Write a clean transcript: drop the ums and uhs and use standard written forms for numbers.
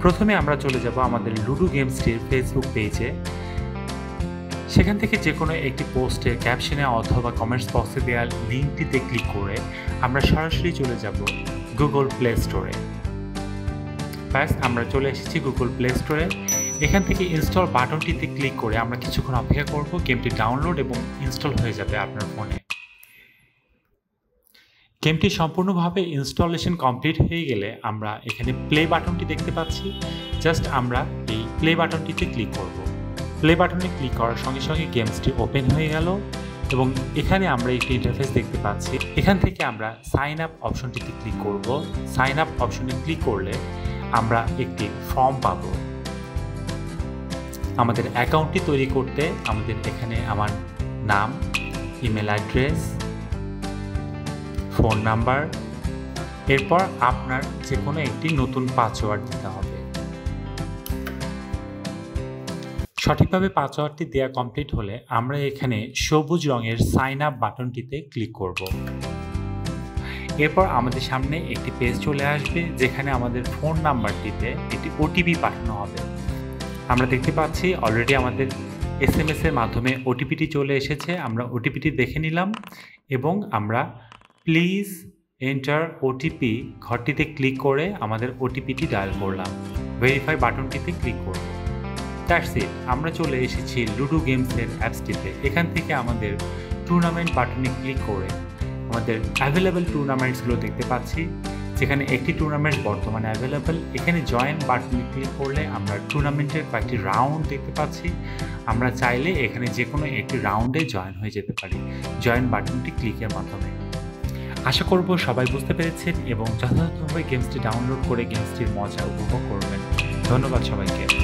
প্রথমে আমরা চলে যাব আমাদের লুডো গেমসটির ফেসবুক পেজে। সেখান থেকে যে কোনো একটি পোস্টের ক্যাপশনে অথবা কমেন্টস বক্সে দেওয়া লিঙ্কটিতে ক্লিক করে আমরা সরাসরি চলে যাব গুগল প্লে স্টোরে। ব্যাস, আমরা চলে এসেছি গুগল প্লে স্টোরে। এখান থেকে ইনস্টল বাটনটিতে ক্লিক করে আমরা কিছুক্ষণ অপেক্ষা করব। গেমটি ডাউনলোড এবং ইনস্টল হয়ে যাবে আপনার ফোনে। গেমটি সম্পূর্ণভাবে ইনস্টলেশন কমপ্লিট হয়ে গেলে আমরা এখানে প্লে বাটনটি দেখতে পাচ্ছি। জাস্ট আমরা এই প্লে বাটনটিতে ক্লিক করব। প্লে বাটনে ক্লিক করার সঙ্গে সঙ্গে গেমসটি ওপেন হয়ে গেল এবং এখানে আমরা একটি ইন্টারফেস দেখতে পাচ্ছি। এখান থেকে আমরা সাইন আপ অপশনটিতে ক্লিক করব। সাইন আপ অপশনে ক্লিক করলে আমরা একটি ফর্ম পাব। আমাদের অ্যাকাউন্টটি তৈরি করতে আমাদের এখানে আমার নাম, ইমেল অ্যাড্রেস, ফোন নাম্বার, এরপর আপনার যে কোনো একটি নতুন পাসওয়ার্ড দিতে হবে। সঠিকভাবে পাসওয়ার্ডটি দেওয়া কমপ্লিট হলে আমরা এখানে সবুজ রঙের সাইন আপ বাটনটিতে ক্লিক করব। এরপর আমাদের সামনে একটি পেজ চলে আসবে যেখানে আমাদের ফোন নাম্বারটিতে একটি ওটিপি পাঠানো হবে। আমরা দেখতে পাচ্ছি অলরেডি আমাদের SMS এর মাধ্যমে ওটিপিটি চলে এসেছে। আমরা ওটিপিটি দেখে নিলাম এবং আমরা প্লিজ এন্টার ওটিপি ঘরটিতে ক্লিক করে আমাদের ওটিপিটি ডায়াল করলাম। ভেরিফাই বাটনটিতে ক্লিক করব। দ্যাটস ইট, আমরা চলে এসেছি লুডো গেমসের অ্যাপসটিতে। এখান থেকে আমাদের টুর্নামেন্ট বাটনে ক্লিক করে আমাদের অ্যাভেলেবেল টুর্নামেন্টসগুলো দেখতে পাচ্ছি, যেখানে একটি টুর্নামেন্ট বর্তমানে অ্যাভেলেবেল। এখানে জয়েন বাটনে ক্লিক করলে আমরা টুর্নামেন্টের কয়েকটি রাউন্ড দেখতে পাচ্ছি। আমরা চাইলে এখানে যে কোনো একটি রাউন্ডে জয়েন হয়ে যেতে পারি জয়েন বাটনটি ক্লিকের মাধ্যমে। আশা করব সবাই বুঝতে পেরেছেন এবং যথাযথভাবে গেমসটি ডাউনলোড করে গেমসটির মজা উপভোগ করবেন। ধন্যবাদ সবাইকে।